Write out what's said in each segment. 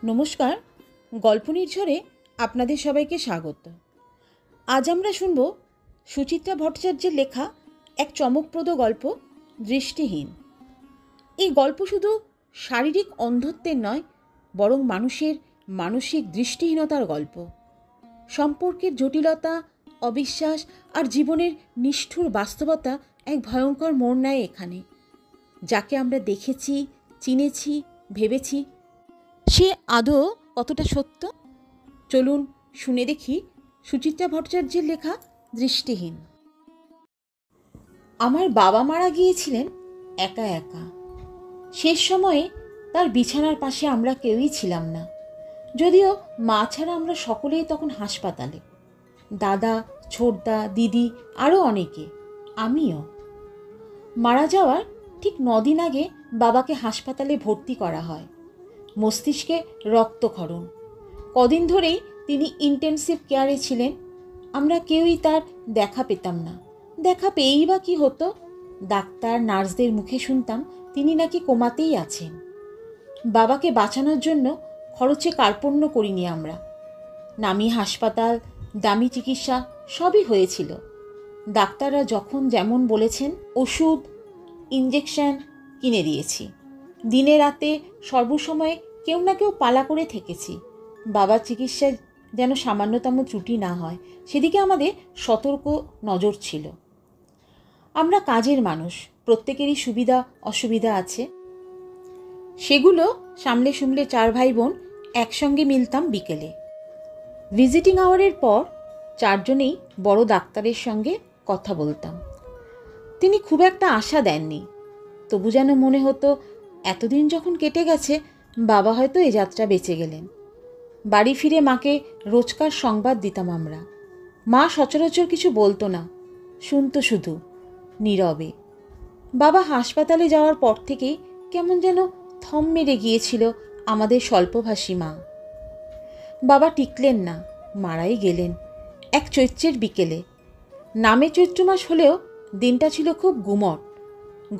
নমস্কার, গল্প নির্ঝরে আপনাদের সবাইকে স্বাগত। আজ আমরা শুনব সুচিত্রা ভট্টাচার্যের লেখা এক চমকপ্রদ গল্প দৃষ্টিহীন। এই গল্প শুধু শারীরিক অন্ধত্বের নয়, বরং মানুষের মানসিক দৃষ্টিহীনতার গল্প। সম্পর্কের জটিলতা, অবিশ্বাস আর জীবনের নিষ্ঠুর বাস্তবতা এক ভয়ঙ্কর মোড় নেয় এখানে। যাকে আমরা দেখেছি, চিনেছি, ভেবেছি, সে আদৌ কতটা সত্য? চলুন শুনে দেখি সুচিত্রা ভট্টাচার্যের লেখা দৃষ্টিহীন। আমার বাবা মারা গিয়েছিলেন একা একা। শেষ সময়ে তার বিছানার পাশে আমরা কেউই ছিলাম না। যদিও মা ছাড়া আমরা সকলেই তখন হাসপাতালে। দাদা, ছোটদা, দিদি, আরও অনেকে, আমিও। মারা যাওয়ার ঠিক 9 দিন আগে বাবাকে হাসপাতালে ভর্তি করা হয়। মস্তিষ্কে রক্তক্ষরণ। কদিন ধরেই তিনি ইন্টেনসিভ কেয়ারে ছিলেন। আমরা কেউই তার দেখা পেতাম না। দেখা পেয়েই বা কী হতো? ডাক্তার, নার্সদের মুখে শুনতাম তিনি নাকি কোমাতেই আছেন। বাবাকে বাঁচানোর জন্য খরচে কার্পণ্য করিনি আমরা। নামি হাসপাতাল, দামি চিকিৎসা সবই হয়েছিল। ডাক্তাররা যখন যেমন বলেছেন ওষুধ, ইঞ্জেকশন কিনে দিয়েছি। দিনে রাতে সর্বসময়ে কেউ না কেউ পালা করে থেকেছি। বাবার চিকিৎসায় যেন সামান্যতম ত্রুটি না হয় সেদিকে আমাদের সতর্ক নজর ছিল। আমরা কাজের মানুষ, প্রত্যেকেরই সুবিধা অসুবিধা আছে। সেগুলো সামলে সুমলে 4 ভাই বোন একসঙ্গে মিলতাম বিকেলে। ভিজিটিং আওয়ারের পর 4 জনেই বড় ডাক্তারের সঙ্গে কথা বলতাম। তিনি খুব একটা আশা দেননি, তবু যেন মনে হতো এতদিন যখন কেটে গেছে বাবা হয়তো এ যাত্রা বেঁচে গেলেন। বাড়ি ফিরে মাকে রোজকার সংবাদ দিতাম আমরা। মা সচরাচর কিছু বলতো না, শুনতো শুধু নীরবে। বাবা হাসপাতালে যাওয়ার পর থেকেই কেমন যেন থম মেরে গিয়েছিল আমাদের স্বল্পভাষী মা। বাবা টিকলেন না, মারাই গেলেন এক চৈত্রের বিকেলে। নামে চৈত্র মাস হলেও দিনটা ছিল খুব গুমট,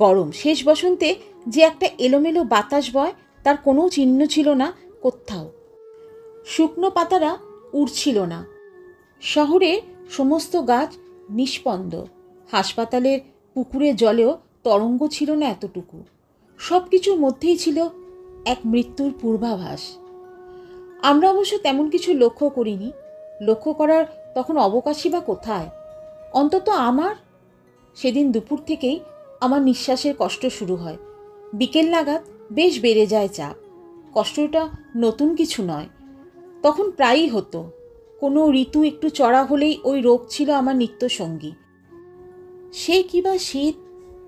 গরম। শেষ বসন্তে যে একটা এলোমেলো বাতাস বয় তার কোনো চিহ্ন ছিল না কোথাও। শুকনো পাতারা উড়ছিল না। শহরের সমস্ত গাছ নিষ্পন্দ। হাসপাতালের পুকুরের জলেও তরঙ্গ ছিল না এতটুকু। সব কিছুর মধ্যেই ছিল এক মৃত্যুর পূর্বাভাস। আমরা অবশ্য তেমন কিছু লক্ষ্য করিনি। লক্ষ্য করার তখন অবকাশই বা কোথায়? অন্তত আমার। সেদিন দুপুর থেকেই আমার নিঃশ্বাসের কষ্ট শুরু হয়। বিকেল নাগাদ বেশ বেড়ে যায় চাপ। কষ্টটা নতুন কিছু নয়, তখন প্রায়ই হতো। কোনো ঋতু একটু চড়া হলেই ওই রোগ ছিল আমার নিত্যসঙ্গী। সে কিবা শীত,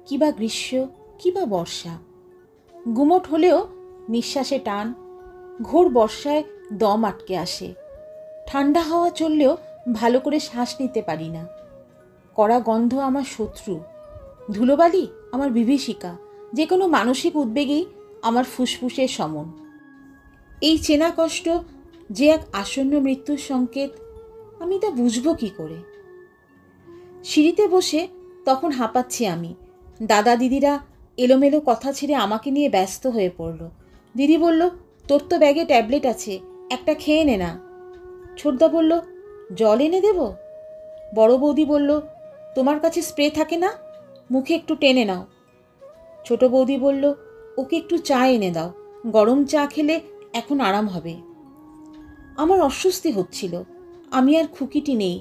কিবা গ্রীষ্ম, কিবা বর্ষা। গুমট হলেও নিঃশ্বাসে টান। ঘোর বর্ষায় দম আটকে আসে। ঠান্ডা হাওয়া চললেও ভালো করে শ্বাস নিতে পারি না। কড়া গন্ধ আমার শত্রু। ধুলোবালি আমার বিভীষিকা। যে কোনো মানসিক উদ্বেগেই আমার ফুসফুসের সমন। এই চেনা কষ্ট যে এক আসন্ন মৃত্যুর সংকেত, আমি তা বুঝব কি করে? সিঁড়িতে বসে তখন হাঁপাচ্ছি আমি। দাদা দিদিরা এলোমেলো কথা ছেড়ে আমাকে নিয়ে ব্যস্ত হয়ে পড়ল। দিদি বলল, তোর তো ব্যাগে ট্যাবলেট আছে, একটা খেয়ে নে না। ছোটদা বলল, জল এনে দেব? বড় বৌদি বলল, তোমার কাছে স্প্রে থাকে না, মুখে একটু টেনে নাও। ছোট বৌদি বলল, ওকে একটু চা এনে দাও, গরম চা খেলে এখন আরাম হবে। আমার অস্বস্তি হচ্ছিল। আমি আর খুকিটি নেই।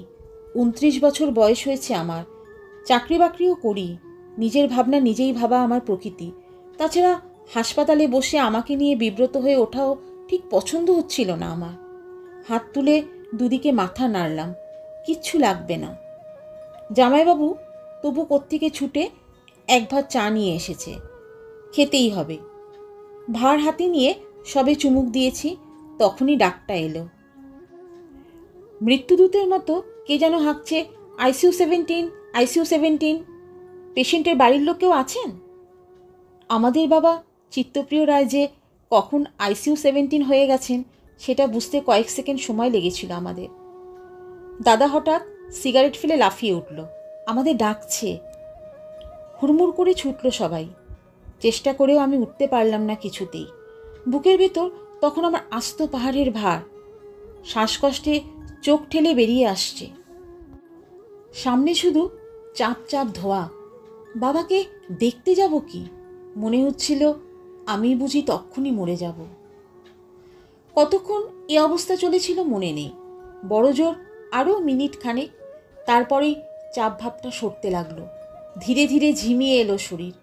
29 বছর বয়স হয়েছে আমার। চাকরি বাকরিও করি। নিজের ভাবনা নিজেই ভাবা আমার প্রকৃতি। তাছাড়া হাসপাতালে বসে আমাকে নিয়ে বিব্রত হয়ে ওঠাও ঠিক পছন্দ হচ্ছিল না আমার। হাত তুলে দুদিকে মাথা নাড়লাম, কিচ্ছু লাগবে না। জামাইবাবু তবু কোত্থেকে ছুটে 1 ভাত চা নিয়ে এসেছে। খেতেই হবে। ভার হাতে নিয়ে সবে চুমুক দিয়েছি, তখনই ডাকটা এলো। মৃত্যুদূতের মতো কে যেন হাঁকছে, ICU 17, ICU 17। পেশেন্টের বাড়ির লোক কেউ আছেন? আমাদের বাবা চিত্তপ্রিয় রায় যে কখন ICU 17 হয়ে গেছেন সেটা বুঝতে কয়েক সেকেন্ড সময় লেগেছিল আমাদের। দাদা হঠাৎ সিগারেট ফেলে লাফিয়ে উঠল। আমাদের ডাকছে। হুড়মুড় করে ছুটল সবাই। চেষ্টা করেও আমি উঠতে পারলাম না কিছুতেই। বুকের ভেতর তখন আমার আস্ত পাহাড়ের ভার শ্বাসকষ্টে চোখ ঠেলে বেরিয়ে আসছে। সামনে শুধু চাপ চাপ ধোয়া। বাবাকে দেখতে যাব কি? মনে হচ্ছিল আমি বুঝি তক্ষুনি মরে যাব। কতক্ষণ এ অবস্থা চলেছিল মনে নেই, বড় জোর আরও মিনিট খানেক। তারপরেই চাপ ভাবটা সরতে লাগলো। ধীরে ধীরে ঝিমিয়ে এলো শরীর।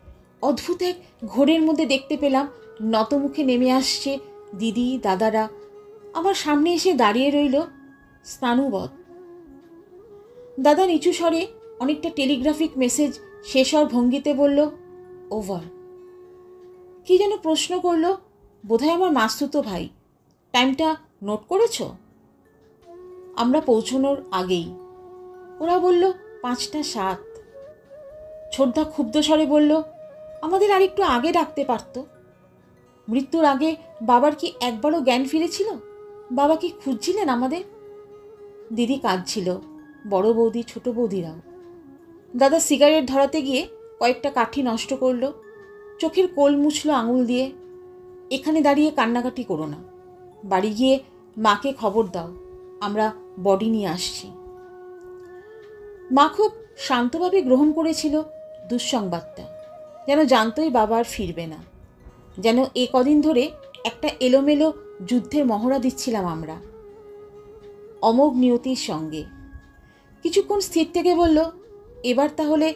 অদ্ভুত এক ঘোরের মধ্যে দেখতে পেলাম নতমুখে নেমে আসছে দিদি দাদারা। আমার সামনে এসে দাঁড়িয়ে রইল স্নানুবধ। দাদা নিচু স্বরে অনেকটা টেলিগ্রাফিক মেসেজ শেষ হওয়ার ভঙ্গিতে বলল, ওভার। কি যেন প্রশ্ন করলো, বোধহয় আমার মাসতুতো ভাই। টাইমটা নোট করেছ? আমরা পৌঁছনোর আগেই। ওরা বলল 5:07। ছোটদা ক্ষুব্ধ স্বরে বলল, আমাদের আর একটু আগে ডাকতে পারত। মৃত্যুর আগে বাবার কি একবারও জ্ঞান ফিরেছিল? বাবা কি খুঁজছিলেন আমাদের? দিদি কাঁদছিল, বড় বৌদি ছোট বৌদিরাও। দাদা সিগারেট ধরাতে গিয়ে কয়েকটা কাঠি নষ্ট করলো। চোখের কোল মুছল আঙুল দিয়ে। এখানে দাঁড়িয়ে কান্নাকাটি করো না, বাড়ি গিয়ে মাকে খবর দাও, আমরা বডি নিয়ে আসছি। মা খুব শান্তভাবে গ্রহণ করেছিল দুঃসংবাদটা, যেন জানতই বাবা আর ফিরবে না। যেন এ কদিন ধরে একটা এলোমেলো যুদ্ধের মহড়া দিচ্ছিলাম আমরা, অমোঘ নিয়তির সঙ্গে। কিছুক্ষণ স্থির থেকে বলল, এবার তাহলে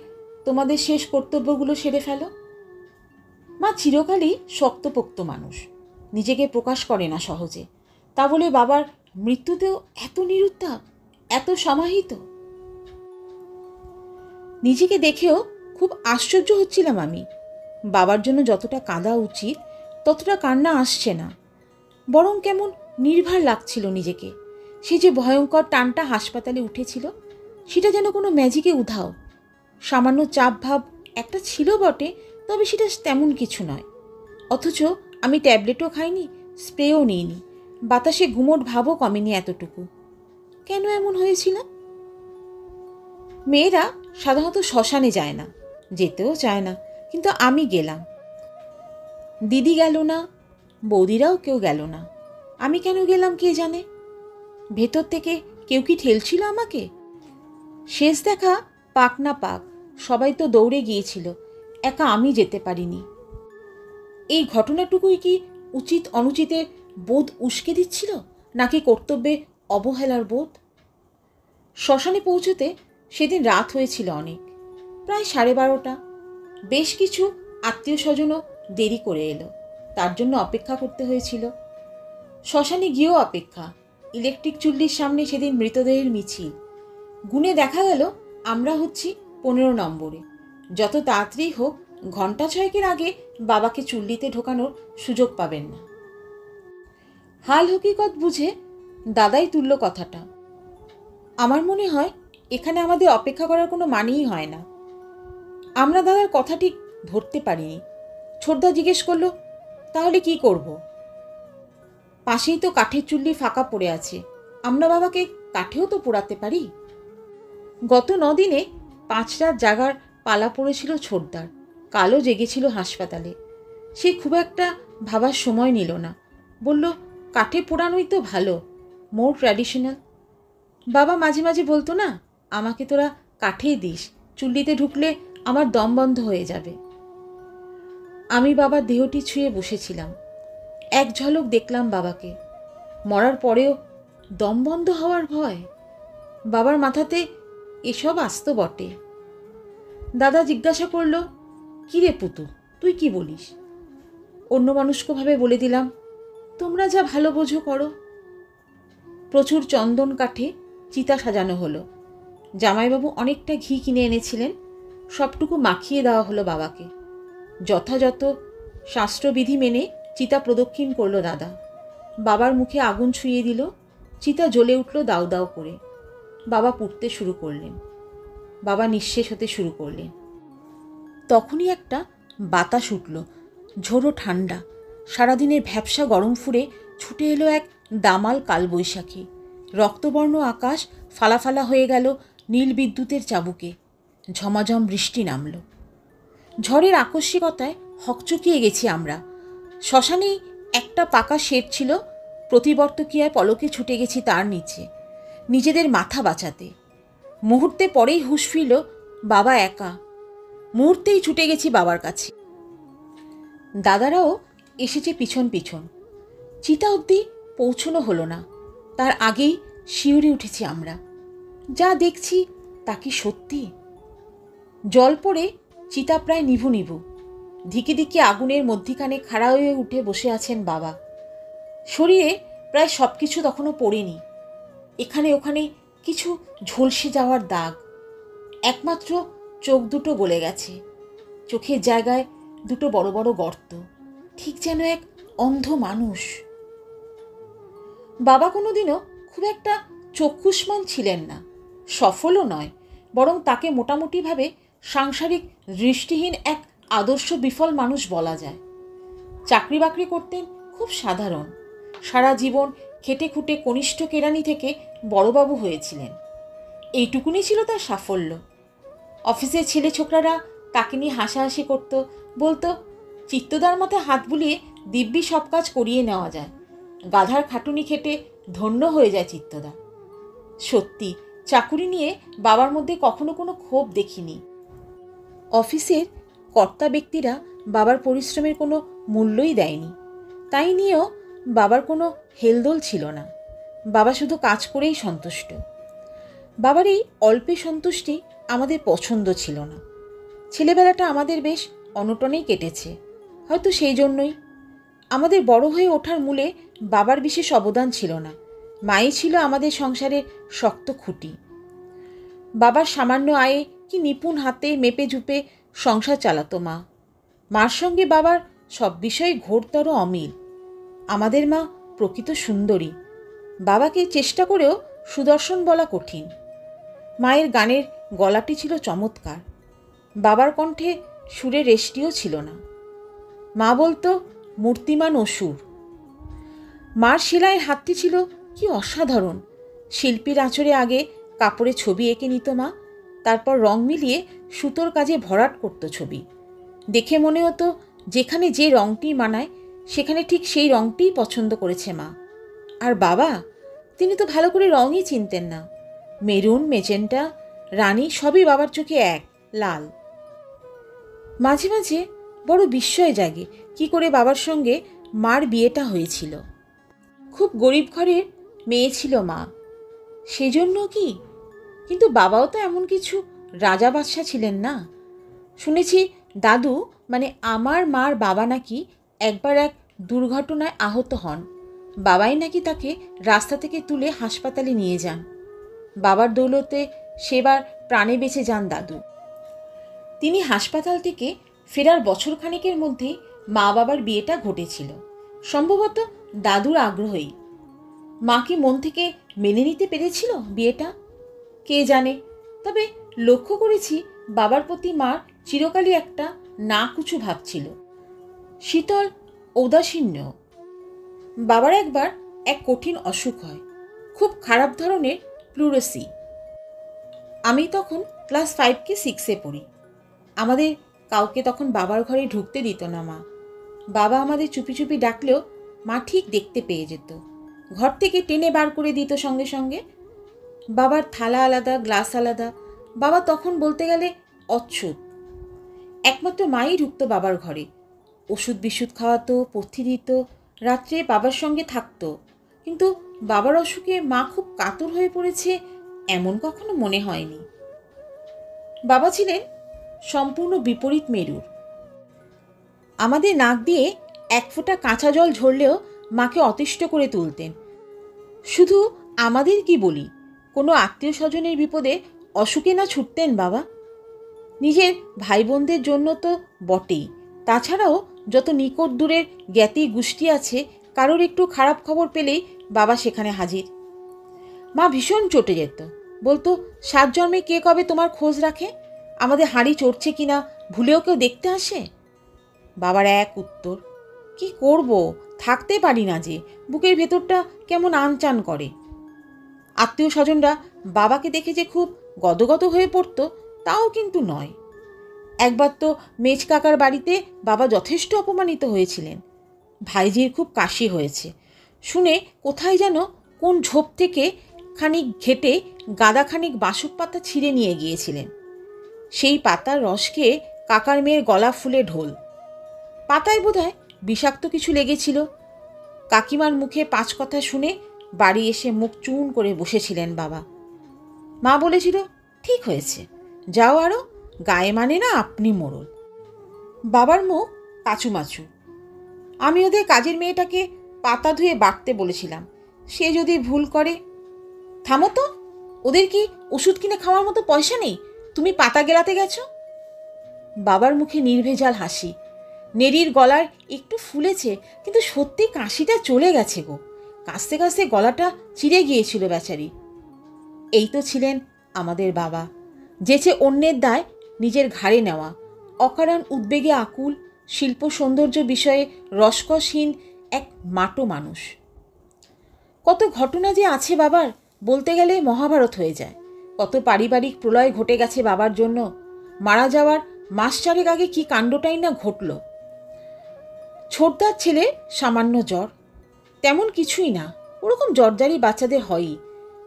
তোমাদের শেষ কর্তব্যগুলো সেরে ফেলো। মা চিরকালই শক্তপোক্ত মানুষ, নিজেকে প্রকাশ করে না সহজে। তা বলে বাবার মৃত্যুতেও এত নিরুত্তাপ, এত সমাহিত। নিজেকে দেখেও খুব আশ্চর্য হচ্ছিলাম আমি। বাবার জন্য যতটা কাঁদা উচিত ততটা কান্না আসছে না, বরং কেমন নির্ভার লাগছিল নিজেকে। সে যে ভয়ঙ্কর টানটা হাসপাতালে উঠেছিল, সেটা যেন কোনো ম্যাজিকে উধাও। সামান্য চাপ ভাব একটা ছিল বটে, তবে সেটা তেমন কিছু নয়। অথচ আমি ট্যাবলেটও খাইনি, স্প্রেও নিইনি, বাতাসে ঘুমোট ভাবও কমেনি এতটুকু। কেন এমন হয়েছিল? মেয়েরা সাধারণত শ্মশানে যায় না, যেতেও চায় না, কিন্তু আমি গেলাম। দিদি গেল না, বৌদিরাও কেউ গেল না। আমি কেন গেলাম কে জানে। ভেতর থেকে কেউ কি ঠেলছিল আমাকে? শেষ দেখা পাক না পাক, সবাই তো দৌড়ে গিয়েছিল, একা আমি যেতে পারিনি। এই ঘটনাটুকুই কি উচিত অনুচিতের বোধ উস্কে দিচ্ছিল, নাকি কর্তব্যে অবহেলার বোধ? শ্মশানে পৌঁছতে সেদিন রাত হয়েছিল অনেক, প্রায় 12:30। বেশ কিছু আত্মীয় স্বজনও দেরি করে এলো, তার জন্য অপেক্ষা করতে হয়েছিল। শ্মশানে গিয়েও অপেক্ষা। ইলেকট্রিক চুল্লির সামনে সেদিন মৃতদেহের মিছিল। গুণে দেখা গেল আমরা হচ্ছি 15 নম্বরে। যত তাড়াতাড়ি হোক, ঘণ্টা 6 আগে বাবাকে চুল্লিতে ঢোকানোর সুযোগ পাবেন না। হাল হকিকত বুঝে দাদাই তুলল কথাটা। আমার মনে হয় এখানে আমাদের অপেক্ষা করার কোনো মানেই হয় না। আমরা দাদার কথা ঠিক ধরতে পারিনি। ছোটদা জিজ্ঞেস করলো, তাহলে কি করব? পাশেই তো কাঠের চুল্লি ফাঁকা পড়ে আছে, আমরা বাবাকে কাঠেও তো পোড়াতে পারি। গত 9 দিনে 5 রাত জাগার পালা পড়েছিল ছোটদার। কালও জেগেছিল হাসপাতালে। সে খুব একটা ভাবার সময় নিল না, বলল, কাঠে পোড়ানোই তো ভালো, মোর ট্র্যাডিশনাল। বাবা মাঝে মাঝে বলতো না, আমাকে তোরা কাঠেই দিস, চুল্লিতে ঢুকলে আমার দম বন্ধ হয়ে যাবে। আমি বাবার দেহটি ছুঁয়ে বসেছিলাম। এক ঝলক দেখলাম বাবাকে। মরার পরেও দম বন্ধ হওয়ার ভয়? বাবার মাথাতে এসব আসতো বটে। দাদা জিজ্ঞাসা করল, কী রে পুতু, তুই কি বলিস? অন্যমনস্কভাবে বলে দিলাম, তোমরা যা ভালো বোঝো করো। প্রচুর চন্দন কাঠে চিতা সাজানো হলো। জামাইবাবু অনেকটা ঘি কিনে এনেছিলেন, সবটুকু মাখিয়ে দেওয়া হলো বাবাকে। যথাযথ শাস্ত্রবিধি মেনে চিতা প্রদক্ষিণ করলো দাদা। বাবার মুখে আগুন ছুঁয়ে দিল। চিতা জ্বলে উঠল দাউ দাউ করে। বাবা পুড়তে শুরু করলেন। বাবা নিঃশেষ হতে শুরু করলেন। তখনই একটা বাতাস উঠল, ঝোড়ো ঠান্ডা। সারাদিনের ভ্যাপসা গরম ফুরে ছুটে এলো এক দামাল কালবৈশাখী। রক্তবর্ণ আকাশ ফালাফালা হয়ে গেল নীল বিদ্যুতের চাবুকে। ঝমাঝম বৃষ্টি নামল। ঝড়ের আকস্মিকতায় হকচকিয়ে গেছি আমরা। শ্মশানেই একটা পাকা শেড ছিল, প্রতিবর্তকিয়ায় পলকে ছুটে গেছি তার নিচে, নিজেদের মাথা বাঁচাতে। মুহূর্তে পরেই হুঁশ ফিরল, বাবা একা। মুহূর্তেই ছুটে গেছি বাবার কাছে। দাদারাও এসেছে পিছন পিছন। চিতা অবধি পৌঁছনো হলো না, তার আগেই শিউরে উঠেছি আমরা। যা দেখছি তা কি সত্যি? জল পড়ে চিতা প্রায় নিভু নিভু। ধিকে ধিকে আগুনের মধ্যিখানে খাড়া হয়ে উঠে বসে আছেন বাবা। শরীরে প্রায় সব কিছু তখনও পড়েনি, এখানে ওখানে কিছু ঝলসে যাওয়ার দাগ। একমাত্র চোখ দুটো গলে গেছে, চোখের জায়গায় দুটো বড় বড় গর্ত, ঠিক যেন এক অন্ধ মানুষ। বাবা কোনোদিনও খুব একটা চক্ষুষ্মান ছিলেন না, সফলও নয়, বরং তাকে মোটামুটিভাবে সাংসারিক দৃষ্টিহীন এক আদর্শ বিফল মানুষ বলা যায়। চাকরি বাকরি করতেন খুব সাধারণ, সারা জীবন খেটে খুঁটে কনিষ্ঠ কেরানি থেকে বড়বাবু হয়েছিলেন, এইটুকুনি ছিল তার সাফল্য। অফিসের ছেলে ছোকরারা তাকে নিয়ে হাসাহাসি করত, বলতো চিত্তদার মাথায় হাত বুলিয়ে দিব্যি সব কাজ করিয়ে নেওয়া যায়, গাধার খাটুনি খেটে ধন্য হয়ে যায় চিত্তদা। সত্যি চাকুরি নিয়ে বাবার মধ্যে কখনো কোনো ক্ষোভ দেখিনি। অফিসের কর্তা ব্যক্তিরা বাবার পরিশ্রমের কোনো মূল্যই দেয়নি, তাই নিয়েও বাবার কোনো হেলদোল ছিল না। বাবা শুধু কাজ করেই সন্তুষ্ট। বাবার এই অল্পে সন্তুষ্টি আমাদের পছন্দ ছিল না। ছেলেবেলাটা আমাদের বেশ অনটনেই কেটেছে, হয়তো সেই জন্যই। আমাদের বড় হয়ে ওঠার মূলে বাবার বিশেষ অবদান ছিল না, মাই ছিল আমাদের সংসারের শক্ত খুঁটি। বাবার সামান্য আয়ে কি নিপুণ হাতে মেপে ঝুপে সংসার চালাতো মা। মার সঙ্গে বাবার সব বিষয়ে ঘোরতর অমিল। আমাদের মা প্রকৃত সুন্দরী, বাবাকে চেষ্টা করেও সুদর্শন বলা কঠিন। মায়ের গানের গলাটি ছিল চমৎকার, বাবার কণ্ঠে সুরের রেশটিও ছিল না। মা বলতো মূর্তিমান অসুর। মার সেলাইয়ের হাতটি ছিল কি অসাধারণ। শিল্পীর আঁচড়ে আগে কাপড়ে ছবি এঁকে নিত মা, তারপর রং মিলিয়ে সুতোর কাজে ভরাট করত ছবি। দেখে মনে হতো যেখানে যে রংটি মানায় সেখানে ঠিক সেই রংটিই পছন্দ করেছে মা। আর বাবা, তিনি তো ভালো করে রঙই চিনতেন না। মেরুন, মেজেন্টা, রানী সবই বাবার চোখে এক, লাল। মাঝে মাঝে বড় বিস্ময় জাগে কি করে বাবার সঙ্গে মার বিয়েটা হয়েছিল। খুব গরিব ঘরের মেয়ে ছিল মা, সেজন্য কি? কিন্তু বাবাও তো এমন কিছু রাজা বাদশা ছিলেন না। শুনেছি দাদু মানে আমার মার বাবা নাকি একবার এক দুর্ঘটনায় আহত হন, বাবাই নাকি তাকে রাস্তা থেকে তুলে হাসপাতালে নিয়ে যান। বাবার দৌলতে সেবার প্রাণে বেঁচে যান দাদু। তিনি হাসপাতাল থেকে ফেরার বছরখানেকের মধ্যেই মা বাবার বিয়েটা ঘটেছিল, সম্ভবত দাদুর আগ্রহেই। মা কি মন থেকে মেনে নিতে পেরেছিল বিয়েটা? কে জানে। তবে লক্ষ্য করেছি বাবার প্রতি মার চিরকালই একটা না কুছু ভাব ছিল, শীতল ঔদাসীন্য। বাবার একবার এক কঠিন অসুখ হয়, খুব খারাপ ধরনের প্লুরেসি। আমি তখন ক্লাস 5 কি 6-এ পড়ি। আমাদের কাউকে তখন বাবার ঘরে ঢুকতে দিত না মা। বাবা আমাদের চুপি চুপি ডাকলেও মা ঠিক দেখতে পেয়ে যেত, ঘর থেকে টেনে বার করে দিত সঙ্গে সঙ্গে। বাবার থালা আলাদা, গ্লাস আলাদা। বাবা তখন বলতে গেলে অচ্ছুত। একমাত্র মাই ঢুকতো বাবার ঘরে, ওষুধ বিশুদ্ধ খাওয়াতো, পথ্যি দিত, রাত্রে বাবার সঙ্গে থাকতো। কিন্তু বাবার অসুখে মা খুব কাতর হয়ে পড়েছে এমন কখনো মনে হয়নি। বাবা ছিলেন সম্পূর্ণ বিপরীত মেরুর। আমাদের নাক দিয়ে এক ফোঁটা কাঁচা জল ঝরলেও মাকে অতিষ্ঠ করে তুলতেন। শুধু আমাদের কি বলি, কোনো আত্মীয় স্বজনের বিপদে অসুখে না ছুটতেন বাবা। নিজের ভাই বোনদের জন্য তো বটেই, তাছাড়াও যত নিকট দূরের জ্ঞাতি গোষ্ঠী আছে, কারোর একটু খারাপ খবর পেলেই বাবা সেখানে হাজির। মা ভীষণ চটে যেত, বলতো 7 জন্মে কে কবে তোমার খোঁজ রাখে, আমাদের হাঁড়ি চড়ছে কিনা ভুলেও কেউ দেখতে আসে? বাবার এক উত্তর, কি করব, থাকতে পারি না যে, বুকের ভেতরটা কেমন আনচান করে। আত্মীয় স্বজনরা বাবাকে দেখে যে খুব গদগদ হয়ে পড়তো তাও কিন্তু নয়। একবার তো মেজ কাকার বাড়িতে বাবা যথেষ্ট অপমানিত হয়েছিলেন। ভাইজির খুব কাশি হয়েছে শুনে কোথায় যেন কোন ঝোপ থেকে খানিক ঘেটে গাদাখানিক বাসক পাতা ছিঁড়ে নিয়ে গিয়েছিলেন। সেই পাতার রস খেয়ে কাকার মেয়ের গলা ফুলে ঢোল। পাতায় বোধহয় বিষাক্ত কিছু লেগেছিল। কাকিমার মুখে 5 কথা শুনে বাড়ি এসে মুখ চুন করে বসেছিলেন বাবা। মা বলেছিল, ঠিক হয়েছে, যাও আরও, গায়ে মানে না আপনি মোড়ল। বাবার মুখ কাচুমাচু। আমি ওদের কাজের মেয়েটাকে পাতা ধুয়ে বাটতে বলেছিলাম, সে যদি ভুল করে। থামো তো, ওদের কি ওষুধ কিনে খাওয়ার মতো পয়সা নেই? তুমি পাতা গেলাতে গেছো? বাবার মুখে নির্ভেজাল হাসি। নেড়ির গলার একটু ফুলেছে, কিন্তু সত্যি কাশিটা চলে গেছে গো। কাশতে কাশতে গলাটা চিড়ে গিয়েছিল বেচারি। এই তো ছিলেন আমাদের বাবা, যেচে অন্যের দায় নিজের ঘাড়ে নেওয়া, অকারণ উদ্বেগে আকুল, শিল্প সৌন্দর্য বিষয়ে রসকসহীন এক মাটো মানুষ। কত ঘটনা যে আছে বাবার, বলতে গেলে মহাভারত হয়ে যায়। কত পারিবারিক প্রলয় ঘটে গেছে বাবার জন্য। মারা যাওয়ার মাস 4 আগে কি কাণ্ডটাই না ঘটল। ছোটদার ছেলে সামান্য জ্বর, তেমন কিছুই না, ওরকম জ্বরজারি বাচ্চাদের হয়ই।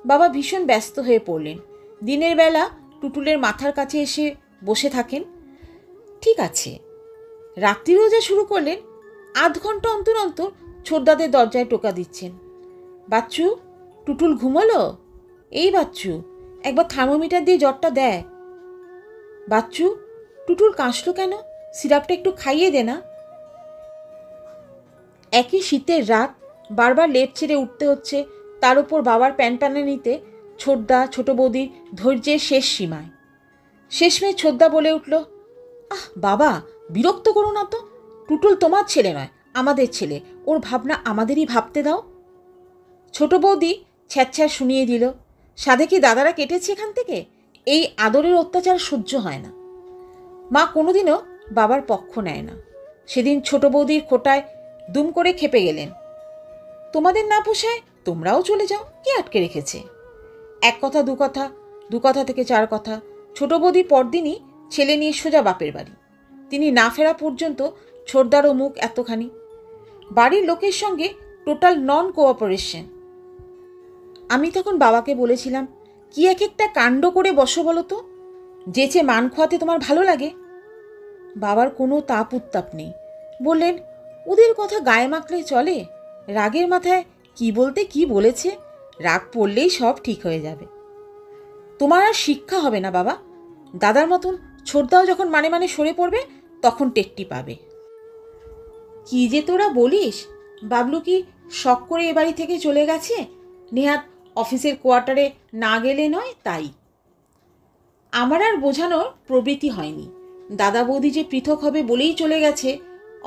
বাবা ভীষণ ব্যস্ত হয়ে পড়লেন। দিনের বেলা টুটুলের মাথার কাছে এসে বসে থাকেন, ঠিক আছে। রাত্রিরও যা শুরু করলেন, আধ ঘন্টা অন্তর অন্তর ছোটদাদের দরজায় টোকা দিচ্ছেন। বাচ্চু, টুটুল ঘুমোলো? এই বাচ্চু, একবার থার্মোমিটার দিয়ে জ্বরটা দেয়। বাচ্চু, টুটুল কাশলো কেন? সিরাপটা একটু খাইয়ে দে না। একই শীতের রাত, বারবার লেপ ছেড়ে উঠতে হচ্ছে, তার উপর বাবার প্যানপ্যানানিতে ছোটদা ছোট বৌদির ধৈর্যের শেষ সীমায়। শেষমেশ ছোটদা বলে উঠল, আহ বাবা, বিরক্ত করো না তো। টুটুল তোমার ছেলে নয়, আমাদের ছেলে, ওর ভাবনা আমাদেরই ভাবতে দাও। ছোট বৌদি ছ্যাঁচ্ছ্যাঁ শুনিয়ে দিল, সাধে কি দাদারা কেটেছে এখান থেকে? এই আদরের অত্যাচার সহ্য হয় না। মা কোনোদিনও বাবার পক্ষ নেয় না। সেদিন ছোট বৌদির খোটায় দুম করে খেপে গেলেন। তোমাদের না পোষায় তোমরাও চলে যাও, কে আটকে রেখেছে? এক কথা দু কথা, দু কথা থেকে 4 কথা। ছোট বৌদি পরদিনই ছেলে নিয়ে সোজা বাপের বাড়ি। তিনি না ফেরা পর্যন্ত ছোটদারও মুখ এতখানি। বাড়ির লোকের সঙ্গে টোটাল নন কোঅপারেশন। আমি তখন বাবাকে বলেছিলাম, কি এক একটা কাণ্ড করে বসো বলো তো, যেচে মান খোয়াতে তোমার ভালো লাগে? বাবার কোনো তাপ উত্তাপ নেই। বললেন, ওদের কথা গায়ে মাখলে চলে? রাগের মাথায় কি বলতে কি বলেছে, রাগ পড়লেই সব ঠিক হয়ে যাবে। তোমার আর শিক্ষা হবে না বাবা। দাদার মতন ছোটদাও যখন মানে মানে সরে পড়বে, তখন টেট্টি পাবে। কি যে তোরা বলিস? বাবলু কি শখ করে এ বাড়ি থেকে চলে গেছে? নেহাত অফিসের কোয়ার্টারে না গেলে নয়, তাই। আমার আর বোঝানোর প্রবৃত্তি হয়নি। দাদা বৌদি যে পৃথক হবে বলেই চলে গেছে,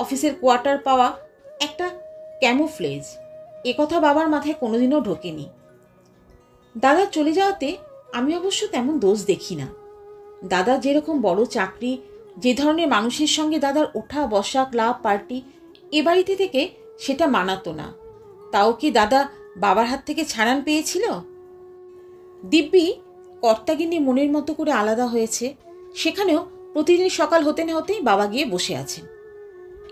অফিসের কোয়ার্টার পাওয়া একটা ক্যামোফ্লেজ, একথা বাবার মাথায় কোনোদিনও ঢোকেনি। দাদা চলে যাওয়াতে আমি অবশ্য তেমন দোষ দেখি না। দাদার যেরকম বড় চাকরি, যে ধরনের মানুষের সঙ্গে দাদার ওঠা বসা, ক্লাব পার্টি, এ বাড়িতে থেকে সেটা মানাতো না। তাও কি দাদা বাবার হাত থেকে ছাড়ান পেয়েছিল? দিব্যি কর্তাগিন্নি মনের মতো করে আলাদা হয়েছে। সেখানেও প্রতিদিন সকাল হতে না হতেই বাবা গিয়ে বসে আছেন।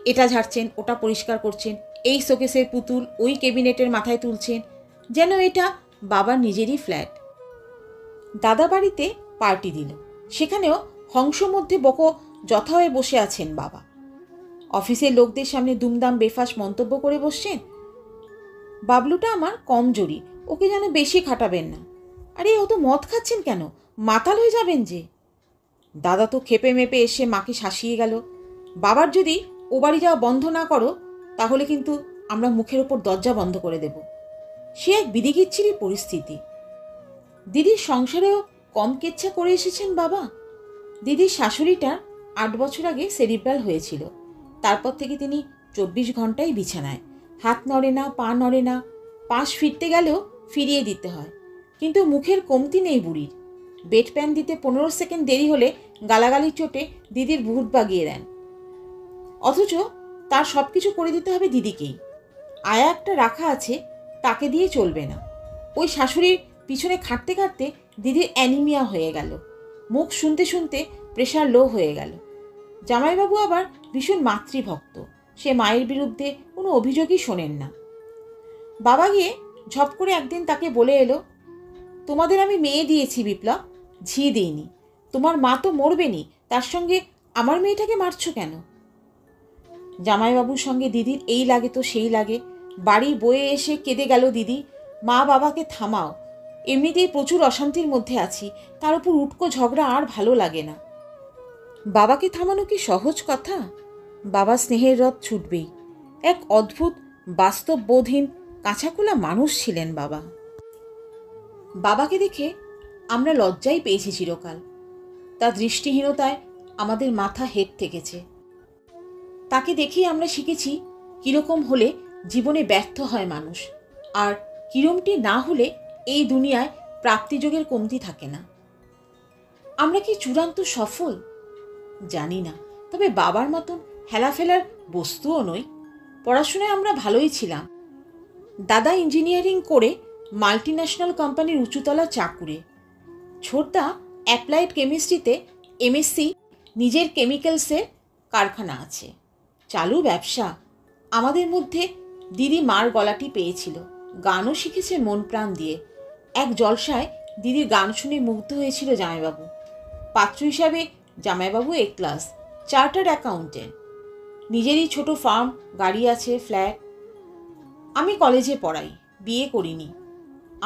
এটা ঝাড়ছেন, ওটা পরিষ্কার করছেন, এই শোকেসের পুতুল ওই ক্যাবিনেটের মাথায় তুলছেন, যেন এটা বাবার নিজেরই ফ্ল্যাট। দাদা বাড়িতে পার্টি দিল, সেখানেও হংস মধ্যে বকো যথা হয়ে বসে আছেন বাবা। অফিসের লোকদের সামনে দুমদাম বেফাস মন্তব্য করে বসছেন। বাবলুটা আমার কমজোরি, ওকে যেন বেশি খাটাবেন না। আরে ও তো মদ খাচ্ছেন কেন, মাতাল হয়ে যাবেন যে। দাদা তো খেপে মেপে এসে মাকে শাসিয়ে গেল, বাবার যদি ও বাড়ি যাওয়া বন্ধ না করো, তাহলে কিন্তু আমরা মুখের ওপর দরজা বন্ধ করে দেব। সে এক বিদিকিচ্ছিরি পরিস্থিতি। দিদির সংসারেও কম কেচ্ছা করে এসেছেন বাবা। দিদির শাশুড়িটার 8 বছর আগে সেরিব্রাল হয়েছিল। তারপর থেকে তিনি 24 ঘন্টাই বিছানায়, হাত নড়ে না, পা নড়ে না, পাশ ফিরতে গেলেও ফিরিয়ে দিতে হয়। কিন্তু মুখের কমতি নেই বুড়ির। বেড প্যান দিতে 15 সেকেন্ড দেরি হলে গালাগালির চোটে দিদির ভূত বাগিয়ে দেন। অথচ তার সব কিছু করে দিতে হবে দিদিকেই। আয়া একটা রাখা আছে, তাকে দিয়ে চলবে না। ওই শাশুড়ির পিছনে খাটতে খাটতে দিদির অ্যানিমিয়া হয়ে গেল, মুখ শুনতে শুনতে প্রেশার লো হয়ে গেল। জামাইবাবু আবার ভীষণ মাতৃভক্ত, সে মায়ের বিরুদ্ধে কোনো অভিযোগই শোনেন না। বাবা গিয়ে ঝপ করে একদিন তাকে বলে এলো, তোমাদের আমি মেয়ে দিয়েছি বিপ্লব, ঝি দিইনি। তোমার মা তো মরবেনি, তার সঙ্গে আমার মেয়েটাকে মারছ কেন? জামাইবাবুর সঙ্গে দিদির এই লাগে তো সেই লাগে। বাড়ি বয়ে এসে কেঁদে গেল দিদি। মা বাবাকে থামাও, এমনিতেই প্রচুর অশান্তির মধ্যে আছি, তার উপর উটকো ঝগড়া আর ভালো লাগে না। বাবাকে থামানো কি সহজ কথা? বাবা স্নেহের রথ ছুটবেই। এক অদ্ভুত বাস্তববোধহীন কাঁচাখোলা মানুষ ছিলেন বাবা। বাবাকে দেখে আমরা লজ্জাই পেয়েছি চিরকাল। তার দৃষ্টিহীনতায় আমাদের মাথা হেঁট থেকেছে। তাকে দেখেই আমরা শিখেছি কীরকম হলে জীবনে ব্যর্থ হয় মানুষ, আর কিরমটি না হলে এই দুনিয়ায় প্রাপ্তিযোগের কমতি থাকে না। আমরা কি চূড়ান্ত সফল? জানি না, তবে বাবার মতন হেলাফেলার বস্তুও নই। পড়াশোনায় আমরা ভালোই ছিলাম। দাদা ইঞ্জিনিয়ারিং করে মাল্টি ন্যাশনাল কোম্পানির উঁচুতলা চাকুরে, ছোটদা অ্যাপ্লাইড কেমিস্ট্রিতে এমএসসি, নিজের কেমিক্যালসের কারখানা আছে, চালু ব্যবসা। আমাদের মধ্যে দিদি মার গলাটি পেয়েছিল, গানও শিখেছে মন প্রাণ দিয়ে। এক জলসায় দিদির গান শুনে মুগ্ধ হয়েছিল জামাইবাবু। পাত্র হিসাবে জামাইবাবু এ ক্লাস, চার্টার্ড অ্যাকাউন্টেন্ট, নিজেরই ছোট ফার্ম, গাড়ি আছে, ফ্ল্যাট। আমি কলেজে পড়াই, বিয়ে করিনি।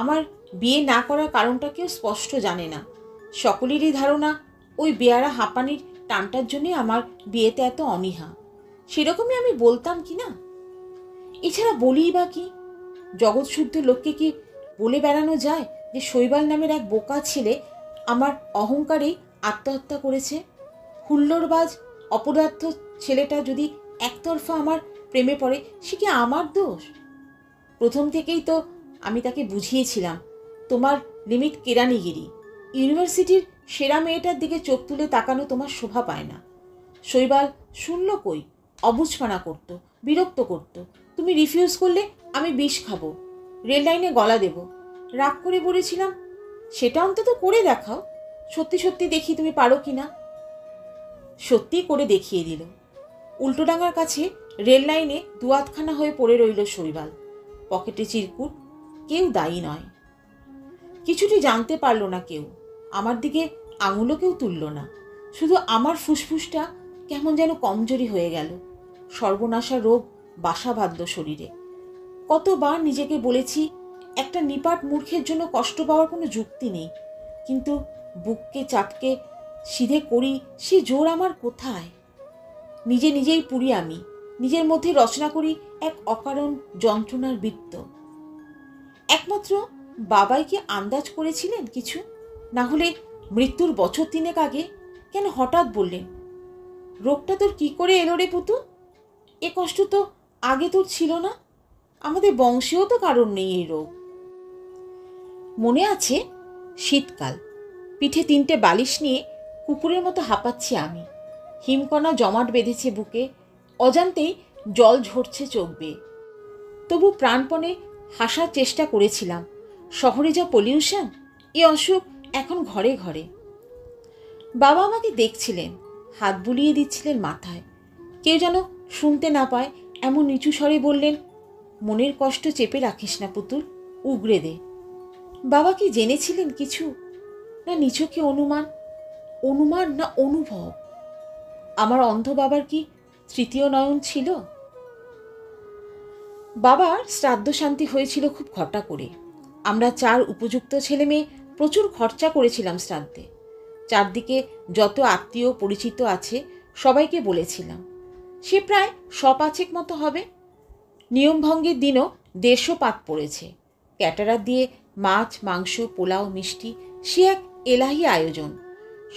আমার বিয়ে না করার কারণটা কেউ স্পষ্ট জানে না। সকলেরই ধারণা ওই বেয়ারা হাঁপানির টানটার জন্যে আমার বিয়েতে এত অনীহা। সেরকমই আমি বলতাম কি না। এছাড়া বলিই বা কি? জগৎশুদ্ধ লোককে কি বলে বেড়ানো যায় যে শৈবাল নামের এক বোকা ছেলে আমার অহংকারেই আত্মহত্যা করেছে? হুল্লোড়বাজ অপদার্থ ছেলেটা যদি একতরফা আমার প্রেমে পড়ে, সে কি আমার দোষ? প্রথম থেকেই তো আমি তাকে বুঝিয়েছিলাম, তোমার লিমিট কেরানিগিরি। ইউনিভার্সিটির সেরা মেয়েটার দিকে চোখ তুলে তাকানো তোমার শোভা পায় না। শৈবাল শুনল কই, অবুঝপানা করত, বিরক্ত করত। তুমি রিফিউজ করলে আমি বিষ খাবো, রেল লাইনে গলা দেব। রাগ করে বলেছিলাম, সেটা অন্তত করে দেখাও, সত্যি সত্যি দেখি তুমি পারো কি না। সত্যি করে দেখিয়ে দিল। উল্টোডাঙ্গার কাছে রেল লাইনে দুয়াতখানা হয়ে পড়ে রইল শৈবাল, পকেটে চিরকুট। কেউ দায়ী নয়। কিছুটি জানতে পারল না কেউ, আমার দিকে আঙুলও কেউ তুলল না। শুধু আমার ফুসফুসটা কেমন যেন কমজোরি হয়ে গেল। সর্বনাশা রোগ বাসা বাঁধল শরীরে। কতবার নিজেকে বলেছি একটা নিপাট মূর্খের জন্য কষ্ট পাওয়ার কোনো যুক্তি নেই, কিন্তু বুককে চাপকে সিধে করি সে জোর আমার কোথায়? নিজে নিজেই পুরি আমি, নিজের মধ্যে রচনা করি এক অকারণ যন্ত্রণার বৃত্ত। একমাত্র বাবাই কি আন্দাজ করেছিলেন কিছু? না হলে মৃত্যুর বছর 3 আগে কেন হঠাৎ বললেন, রোগটা তোর কি করে এলো রে পুতু? এ কষ্ট তো আগে তোর ছিল না। আমাদের বংশেও তো কারণ নেই এই রোগ। মনে আছে শীতকাল, পিঠে 3টে বালিশ নিয়ে কুকুরের মতো হাঁপাচ্ছি আমি। হিমকণা জমাট বেঁধেছে বুকে, অজান্তেই জল ঝরছে চোখ বেয়ে। তবু প্রাণপণে হাসার চেষ্টা করেছিলাম। শহরে যা পলিউশন, এ অসুখ এখন ঘরে ঘরে। বাবা আমাকে দেখছিলেন, হাত বুলিয়ে দিচ্ছিলেন মাথায়। কেউ যেন শুনতে না পায় এমন নিচু স্বরে বললেন, মনের কষ্ট চেপে রাখিস না পুতুল, উগরে দে। বাবা কি জেনেছিলেন কিছু, না নিছকে অনুমান? অনুমান না অনুভব? আমার অন্ধ বাবার কি তৃতীয় নয়ন ছিল? বাবার শ্রাদ্ধ শান্তি হয়েছিল খুব ঘটা করে। আমরা 4 উপযুক্ত ছেলে মেয়ে প্রচুর খরচা করেছিলাম শ্রাদ্ধে। চারদিকে যত আত্মীয় পরিচিত আছে সবাইকে বলেছিলাম। সে প্রায় 100 মতো হবে। নিয়মভঙ্গের দিনও 150 পাত পড়েছে। ক্যাটারার দিয়ে মাছ, মাংস, পোলাও, মিষ্টি, সে এক এলাহি আয়োজন।